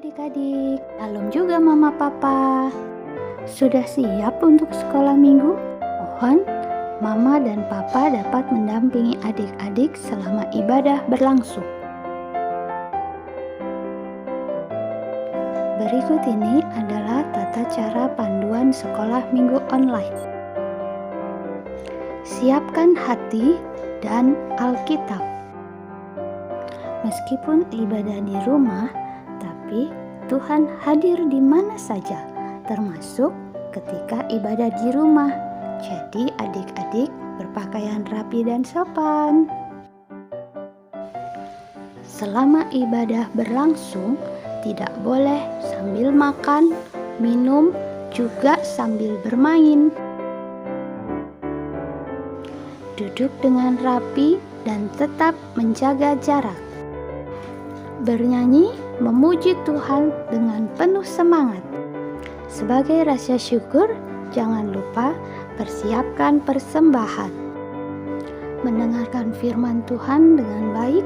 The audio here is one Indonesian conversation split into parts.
adik-adik, salam juga mama papa. Sudah siap untuk sekolah minggu? Mohon mama dan papa dapat mendampingi adik-adik selama ibadah berlangsung. Berikut ini adalah tata cara panduan sekolah minggu online. Siapkan hati dan Alkitab. Meskipun ibadah di rumah, tapi Tuhan hadir di mana saja, termasuk ketika ibadah di rumah. Jadi adik-adik berpakaian rapi dan sopan. Selama ibadah berlangsung, tidak boleh sambil makan, minum, juga sambil bermain. Duduk dengan rapi dan tetap menjaga jarak. Bernyanyi memuji Tuhan dengan penuh semangat. Sebagai rasa syukur, jangan lupa persiapkan persembahan. Mendengarkan firman Tuhan dengan baik.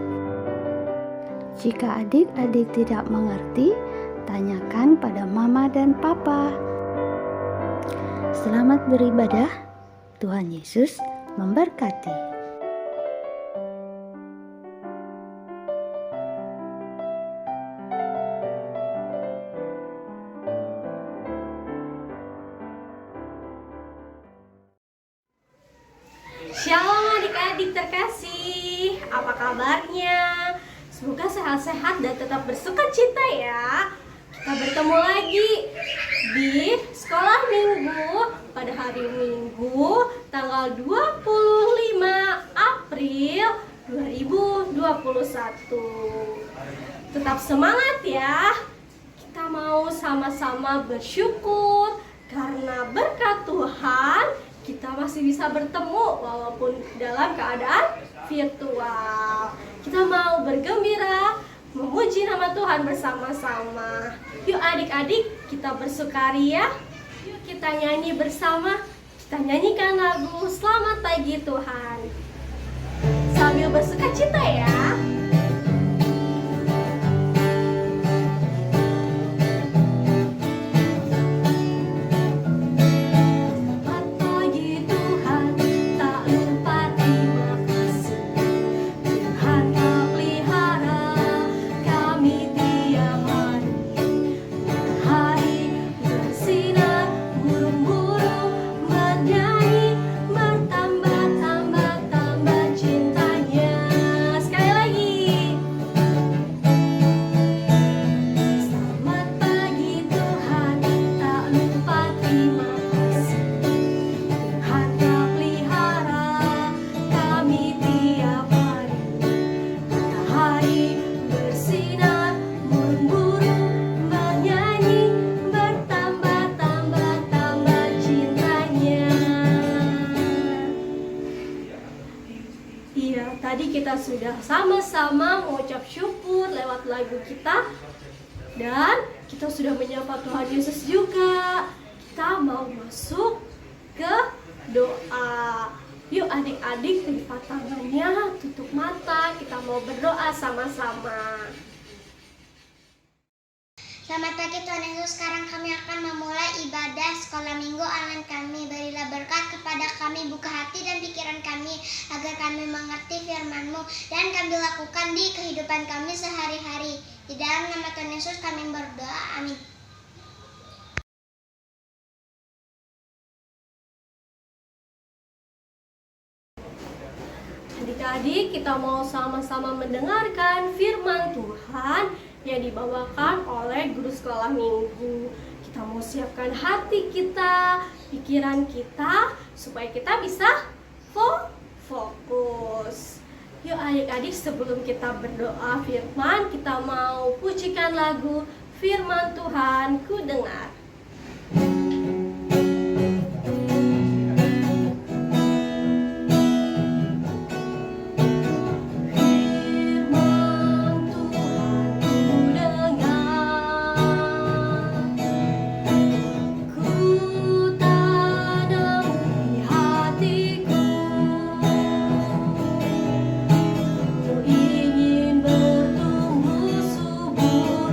Jika adik-adik tidak mengerti, tanyakan pada mama dan papa. Selamat beribadah. Tuhan Yesus memberkati. Shalom adik-adik terkasih, apa kabarnya? Semoga sehat-sehat dan tetap bersukacita ya. Kita bertemu lagi di sekolah minggu pada hari Minggu tanggal 25 April 2021. Tetap semangat ya. Kita mau sama-sama bersyukur karena berkat Tuhan kita masih bisa bertemu walaupun dalam keadaan virtual. Kita mau bergembira, memuji nama Tuhan bersama-sama. Yuk adik-adik, kita bersukaria. Yuk kita nyanyi bersama. Kita nyanyikan lagu Selamat Pagi Tuhan sambil bersukacita ya. Tadi kita sudah sama-sama mengucap syukur lewat lagu kita. Dan kita sudah menyapa Tuhan Yesus juga. Kita mau masuk ke doa. Yuk adik-adik lipat tangannya, tutup mata. Kita mau berdoa sama-sama. Selamat pagi Tuhan Yesus, sekarang kami akan memulai ibadah sekolah minggu online kami. Berilah berkat kepada kami, buka hati dan pikiran kami, agar kami mengerti firman-Mu dan kami lakukan di kehidupan kami sehari-hari. Di dalam nama Tuhan Yesus kami berdoa, amin. Adik-adik, kita mau sama-sama mendengarkan firman Tuhan yang dibawakan oleh guru sekolah minggu. Kita mau siapkan hati kita, pikiran kita, supaya kita bisa fokus. Yuk adik-adik, sebelum kita berdoa firman, kita mau pujikan lagu Firman Tuhan Ku Dengar. Ingin bertumbuh subur,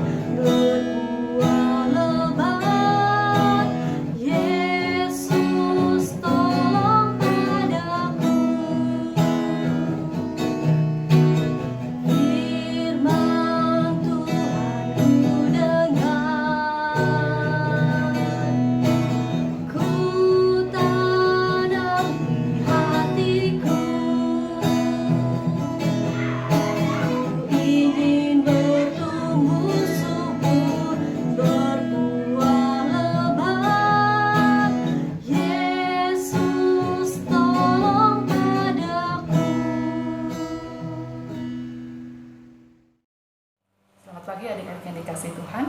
pagi adik-adik yang dikasih Tuhan.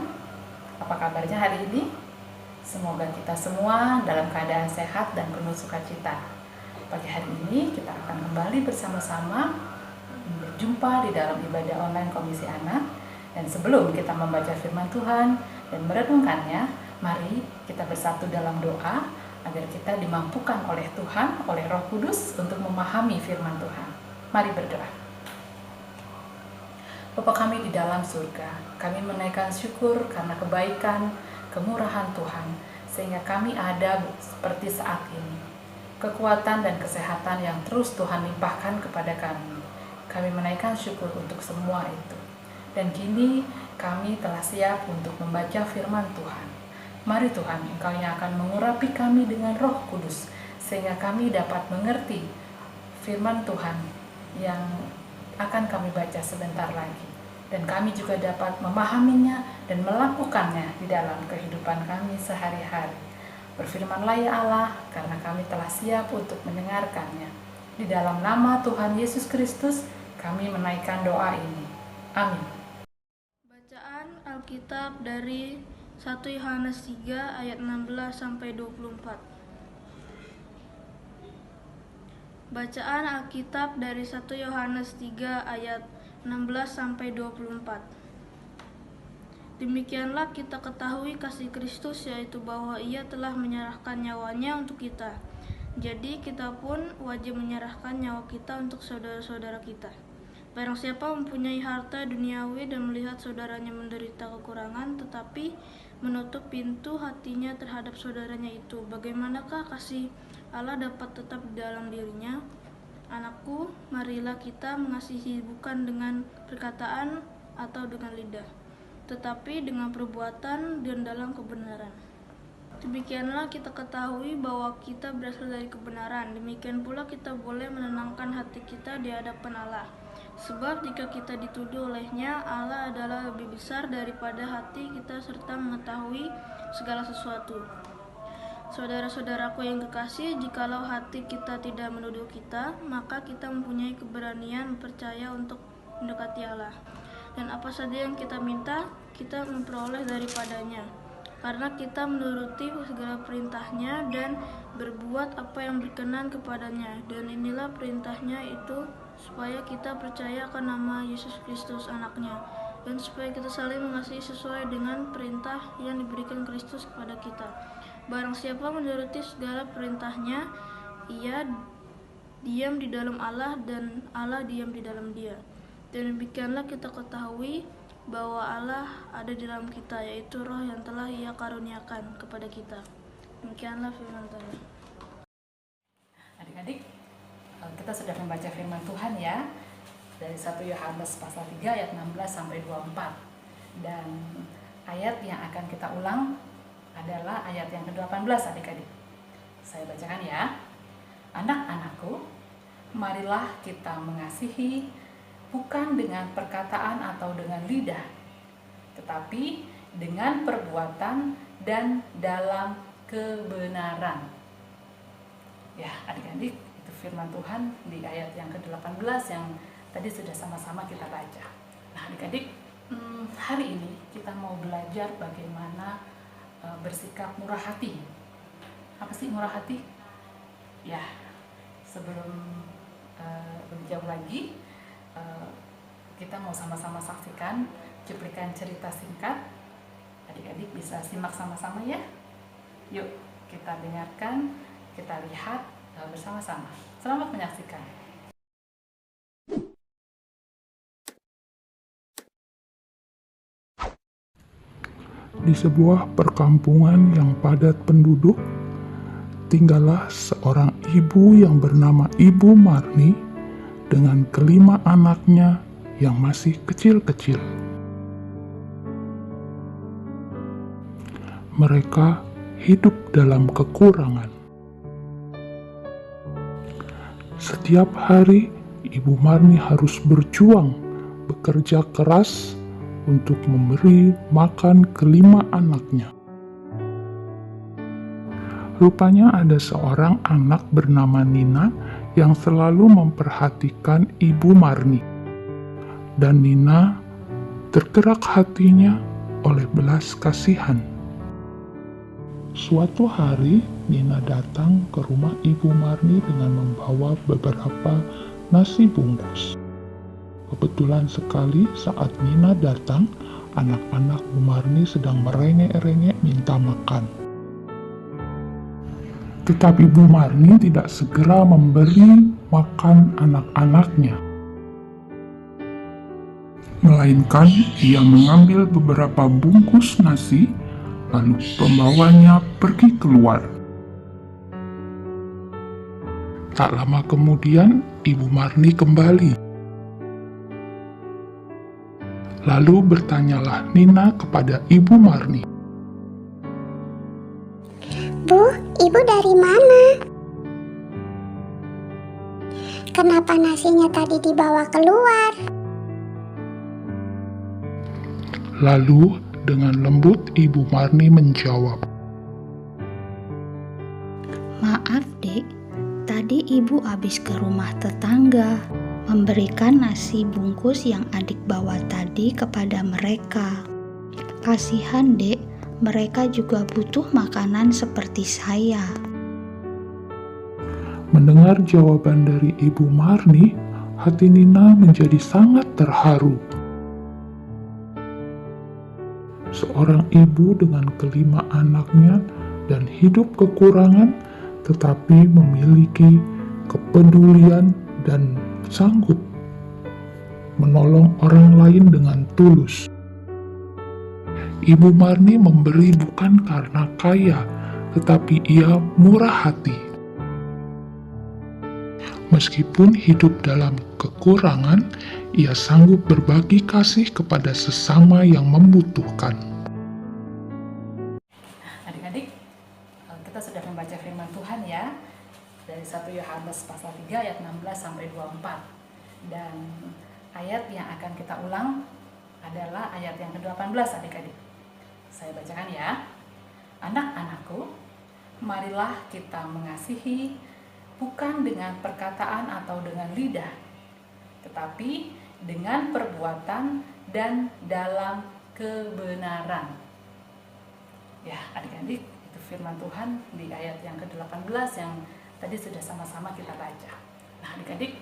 Apa kabarnya hari ini? Semoga kita semua dalam keadaan sehat dan penuh sukacita. Pagi hari ini kita akan kembali bersama-sama berjumpa di dalam ibadah online Komisi Anak. Dan sebelum kita membaca firman Tuhan dan merenungkannya, mari kita bersatu dalam doa agar kita dimampukan oleh Tuhan, oleh Roh Kudus untuk memahami firman Tuhan. Mari berdoa. Bapa kami di dalam surga, kami menaikkan syukur karena kebaikan, kemurahan Tuhan, sehingga kami ada seperti saat ini. Kekuatan dan kesehatan yang terus Tuhan limpahkan kepada kami. Kami menaikkan syukur untuk semua itu. Dan kini kami telah siap untuk membaca firman Tuhan. Mari Tuhan, Engkau yang akan mengurapi kami dengan Roh Kudus, sehingga kami dapat mengerti firman Tuhan yang akan kami baca sebentar lagi, dan kami juga dapat memahaminya dan melakukannya di dalam kehidupan kami sehari-hari. Berfirmanlah ya Allah, karena kami telah siap untuk mendengarkannya. Di dalam nama Tuhan Yesus Kristus, kami menaikkan doa ini. Amin. Bacaan Alkitab dari 1 Yohanes 3 ayat 16-24. Bacaan Alkitab dari 1 Yohanes 3 ayat 16-24. Demikianlah kita ketahui kasih Kristus, yaitu bahwa Ia telah menyerahkan nyawanya untuk kita. Jadi kita pun wajib menyerahkan nyawa kita untuk saudara-saudara kita. Barang siapa mempunyai harta duniawi dan melihat saudaranya menderita kekurangan, tetapi menutup pintu hatinya terhadap saudaranya itu, bagaimanakah kasih Allah dapat tetap di dalam dirinya? Anakku, marilah kita mengasihi bukan dengan perkataan atau dengan lidah, tetapi dengan perbuatan dan dalam kebenaran. Demikianlah kita ketahui bahwa kita berasal dari kebenaran. Demikian pula kita boleh menenangkan hati kita di hadapan Allah. Sebab jika kita dituduh olehnya, Allah adalah lebih besar daripada hati kita serta mengetahui segala sesuatu. Saudara-saudaraku yang kekasih, jikalau hati kita tidak menuduh kita, maka kita mempunyai keberanian percaya untuk mendekati Allah. Dan apa saja yang kita minta, kita memperoleh daripadanya. Karena kita menuruti segala perintahnya dan berbuat apa yang berkenan kepadanya. Dan inilah perintahnya itu, supaya kita percaya akan nama Yesus Kristus anaknya, dan supaya kita saling mengasihi sesuai dengan perintah yang diberikan Kristus kepada kita. Barang siapa menuruti segala perintahnya, ia diam di dalam Allah dan Allah diam di dalam dia. Dan demikianlah kita ketahui bahwa Allah ada di dalam kita, yaitu Roh yang telah Ia karuniakan kepada kita. Demikianlah firman Tuhan. Adik-adik, kita sudah membaca firman Tuhan ya, dari 1 Yohanes pasal 3 ayat 16-24. Dan ayat yang akan kita ulang adalah ayat yang ke-18 adik-adik. Saya bacakan ya. Anak-anakku, marilah kita mengasihi bukan dengan perkataan atau dengan lidah, tetapi dengan perbuatan dan dalam kebenaran. Ya adik-adik, itu firman Tuhan di ayat yang ke-18 yang tadi sudah sama-sama kita baca. Nah adik-adik, hari ini kita mau belajar bagaimana bersikap murah hati. Apa sih murah hati? Ya, sebelum lebih jauh lagi, kita mau sama-sama saksikan cuplikan cerita singkat. Adik-adik bisa simak sama-sama ya. Yuk kita dengarkan, kita lihat bersama-sama. Selamat menyaksikan. Di sebuah perkampungan yang padat penduduk, tinggallah seorang ibu yang bernama Ibu Marni dengan kelima anaknya yang masih kecil-kecil. Mereka hidup dalam kekurangan. Setiap hari, Ibu Marni harus berjuang, bekerja keras untuk memberi makan kelima anaknya. Rupanya ada seorang anak bernama Nina yang selalu memperhatikan Ibu Marni. Dan Nina tergerak hatinya oleh belas kasihan. Suatu hari, Nina datang ke rumah Ibu Marni dengan membawa beberapa nasi bungkus. Kebetulan sekali saat Nina datang, anak-anak Bu Marni sedang merengek-rengek minta makan. Tetapi Bu Marni tidak segera memberi makan anak-anaknya. Melainkan ia mengambil beberapa bungkus nasi, lalu pembawanya pergi keluar. Tak lama kemudian, Ibu Marni kembali. Lalu bertanyalah Nina kepada Ibu Marni. Bu, Ibu dari mana? Kenapa nasinya tadi dibawa keluar? Lalu dengan lembut Ibu Marni menjawab, Maaf dek, tadi ibu habis ke rumah tetangga memberikan nasi bungkus yang adik bawa tadi kepada mereka. Kasihan dek, mereka juga butuh makanan seperti saya. Mendengar jawaban dari Ibu Marni, hati Nina menjadi sangat terharu. Seorang ibu dengan kelima anaknya dan hidup kekurangan, tetapi memiliki kepedulian dan sanggup menolong orang lain dengan tulus. Ibu Marni memberi bukan karena kaya, tetapi ia murah hati. Meskipun hidup dalam kekurangan, ia sanggup berbagi kasih kepada sesama yang membutuhkan. Adik-adik, kita sudah membaca firman Tuhan ya, dari 1 Yohanes pasal 3 ayat 16 sampai 24. Dan ayat yang akan kita ulang adalah ayat yang ke-18 adik-adik. Saya bacakan ya. Anak-anakku, marilah kita mengasihi bukan dengan perkataan atau dengan lidah, tetapi dengan perbuatan dan dalam kebenaran. Ya adik-adik, itu firman Tuhan di ayat yang ke-18 yang tadi sudah sama-sama kita baca. Nah adik-adik,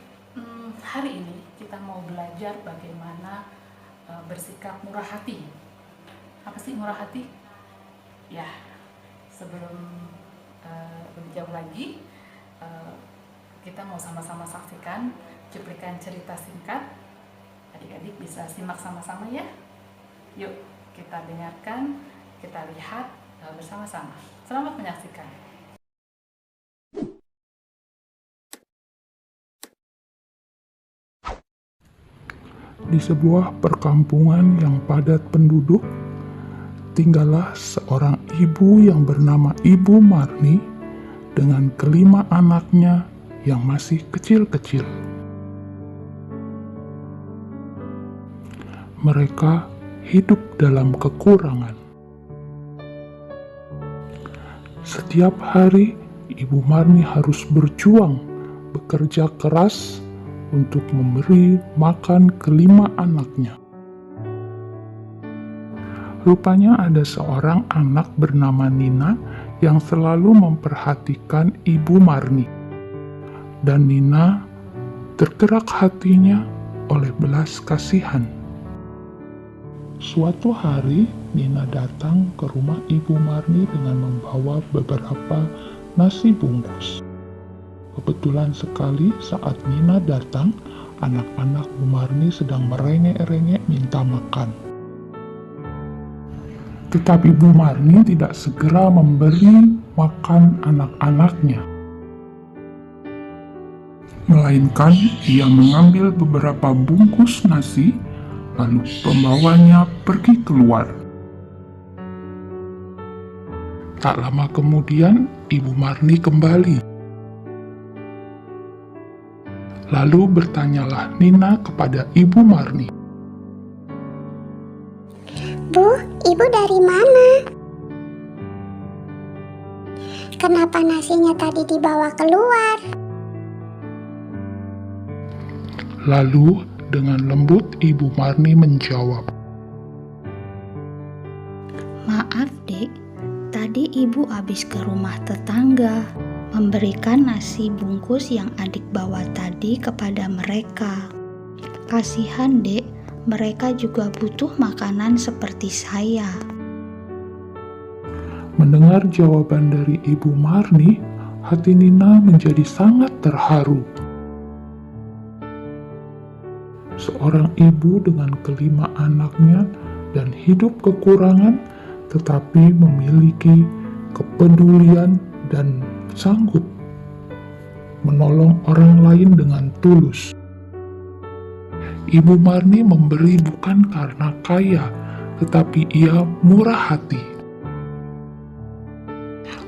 hari ini kita mau belajar bagaimana bersikap murah hati. Apa sih murah hati? Ya, sebelum lebih jauh lagi, kita mau sama-sama saksikan cuplikan cerita singkat. Adik-adik bisa simak sama-sama ya. Yuk kita dengarkan, kita lihat bersama-sama. Selamat menyaksikan. Di sebuah perkampungan yang padat penduduk, tinggallah seorang ibu yang bernama Ibu Marni dengan kelima anaknya yang masih kecil-kecil. Mereka hidup dalam kekurangan. Setiap hari, Ibu Marni harus berjuang, bekerja keras untuk memberi makan kelima anaknya. Rupanya ada seorang anak bernama Nina yang selalu memperhatikan Ibu Marni. Dan Nina tergerak hatinya oleh belas kasihan. Suatu hari, Nina datang ke rumah Ibu Marni dengan membawa beberapa nasi bungkus. Kebetulan sekali saat Nina datang, anak-anak Bu Marni sedang merengek-rengek minta makan. Tetapi Bu Marni tidak segera memberi makan anak-anaknya. Melainkan ia mengambil beberapa bungkus nasi, lalu pembawanya pergi keluar. Tak lama kemudian, Ibu Marni kembali. Lalu bertanyalah Nina kepada Ibu Marni. Bu, Ibu dari mana? Kenapa nasinya tadi dibawa keluar? Lalu dengan lembut Ibu Marni menjawab, Maaf dek, tadi ibu habis ke rumah tetangga memberikan nasi bungkus yang adik bawa tadi kepada mereka. Kasihan dek, mereka juga butuh makanan seperti saya. Mendengar jawaban dari Ibu Marni, hati Nina menjadi sangat terharu. Seorang ibu dengan kelima anaknya dan hidup kekurangan, tetapi memiliki kepedulian dan sanggup menolong orang lain dengan tulus. Ibu Marni memberi bukan karena kaya, tetapi ia murah hati.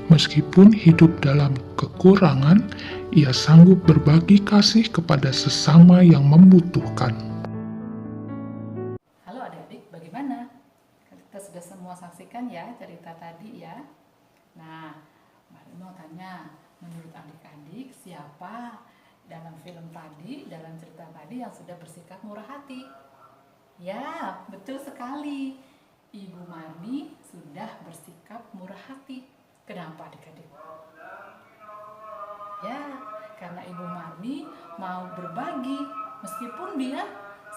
Meskipun hidup dalam kekurangan, ia sanggup berbagi kasih kepada sesama yang membutuhkan. Halo adik-adik, bagaimana? Kita sudah semua saksikan ya cerita tadi ya. Nah, Mari mau tanya, menurut adik-adik siapa dalam film tadi, dalam cerita tadi yang sudah bersikap murah hati? Ya, betul sekali. Ibu Marni sudah bersikap murah hati. Kenapa adik-adik? Ya, karena Ibu Marni mau berbagi meskipun dia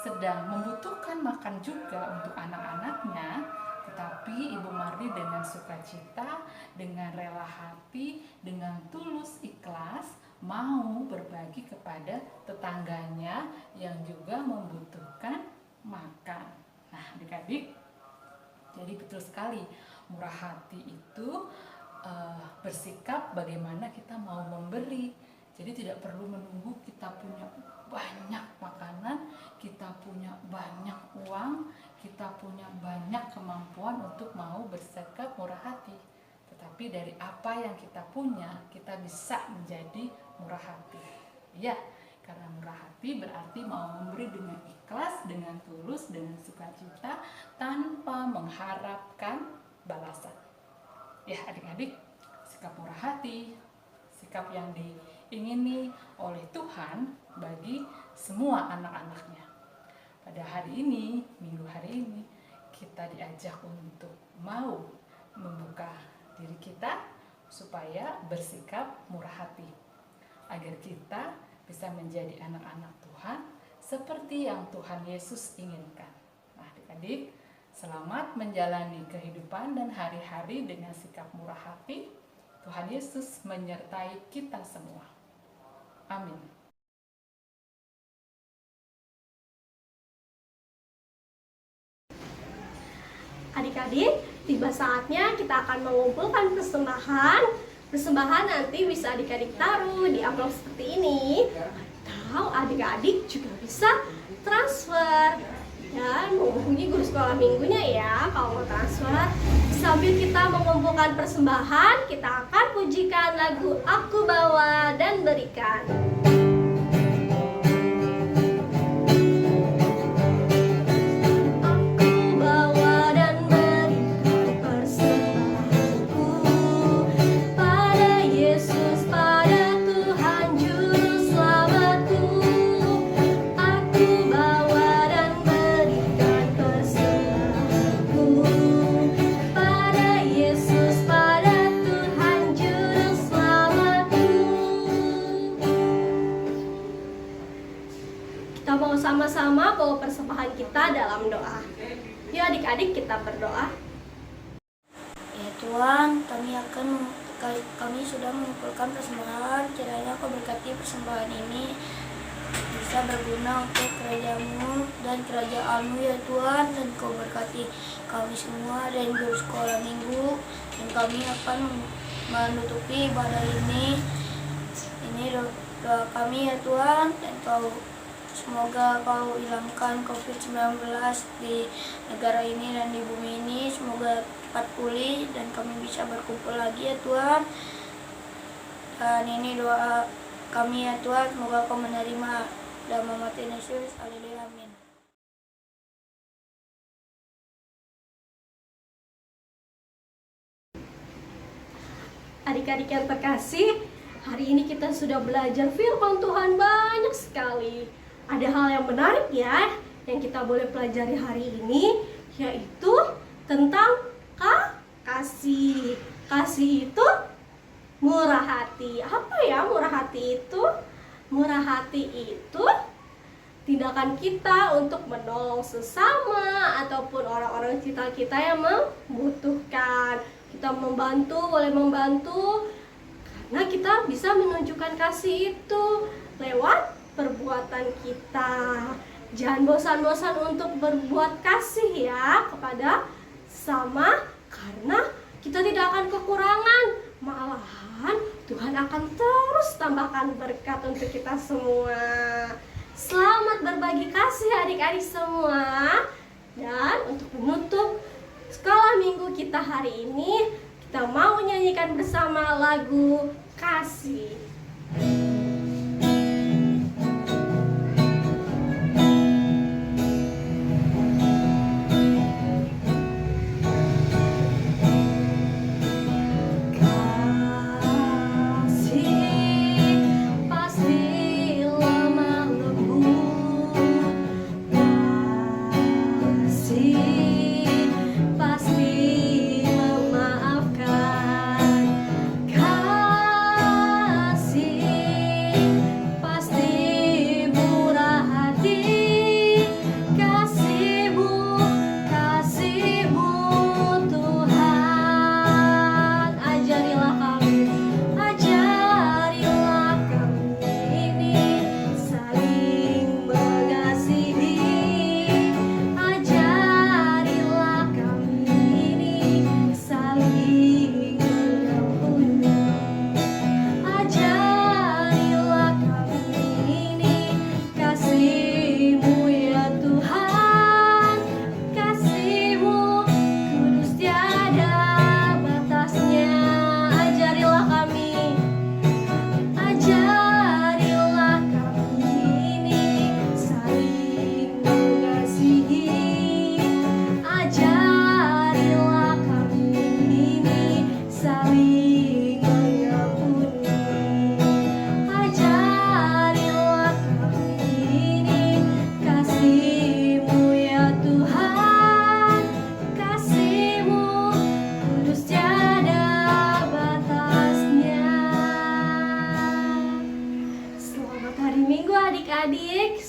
sedang membutuhkan makan juga untuk anak-anaknya, tetapi Ibu Marni dengan sukacita, dengan rela hati, dengan tulus ikhlas mau berbagi kepada tetangganya yang juga membutuhkan makan. Nah, adik-adik, jadi betul sekali murah hati itu bersikap bagaimana kita mau memberi. Jadi tidak perlu menunggu kita punya banyak makanan, kita punya banyak uang, kita punya banyak kemampuan untuk mau bersikap murah hati. Tetapi dari apa yang kita punya, kita bisa menjadi murah hati. Ya, karena murah hati berarti mau memberi dengan ikhlas, dengan tulus, dengan sukacita, tanpa mengharapkan balasan. Ya adik-adik, sikap murah hati, sikap yang diingini oleh Tuhan bagi semua anak-anaknya. Pada hari ini, minggu hari ini, kita diajak untuk mau membuka diri kita supaya bersikap murah hati, agar kita bisa menjadi anak-anak Tuhan seperti yang Tuhan Yesus inginkan. Nah adik-adik, selamat menjalani kehidupan dan hari-hari dengan sikap murah hati. Tuhan Yesus menyertai kita semua. Amin. Adik-adik, tiba saatnya kita akan mengumpulkan persembahan. Persembahan nanti bisa adik-adik taruh di amplop seperti ini, atau adik-adik juga bisa transfer dan menghubungi guru sekolah minggunya ya kalau mau transfer. Sambil kita mengumpulkan persembahan, kita akan pujikan lagu Aku Bawa dan Berikan. Sama-sama bawa persembahan kita dalam doa. Yuk adik-adik kita berdoa. Ya Tuhan, kami sudah mengumpulkan persembahan. Kiranya Kau berkati persembahan ini bisa berguna untuk kerajaan-Mu dan kerajaan-Mu ya Tuhan. Dan Kau berkati kami semua dan guru sekolah minggu. Dan kami akan menutupi ibadah ini. Ini doa kami ya Tuhan. Dan semoga Kau hilangkan COVID-19 di negara ini dan di bumi ini. Semoga cepat pulih dan kami bisa berkumpul lagi ya Tuhan. Dan ini doa kami ya Tuhan. Semoga Kau menerima dalam nama Tuhan Yesus. Haleluya, amin. Adik-adik yang terkasih, hari ini kita sudah belajar firman Tuhan banyak sekali. Ada hal yang menarik ya yang kita boleh pelajari hari ini, yaitu tentang KKR. kasih. Kasih itu murah hati. Apa ya murah hati itu? Murah hati itu tindakan kita untuk menolong sesama ataupun orang-orang sekitar kita yang membutuhkan. Kita membantu, boleh membantu karena kita bisa menunjukkan kasih itu lewat perbuatan kita. Jangan bosan-bosan untuk berbuat kasih ya kepada sesama, karena kita tidak akan kekurangan. Malahan Tuhan akan terus tambahkan berkat untuk kita semua. Selamat berbagi kasih adik-adik semua. Dan untuk menutup sekolah minggu kita hari ini, kita mau nyanyikan bersama lagu Kasih.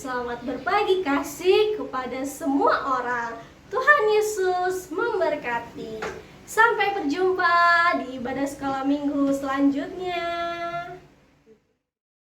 Selamat berbagi kasih kepada semua orang. Tuhan Yesus memberkati. Sampai berjumpa di ibadah sekolah minggu selanjutnya.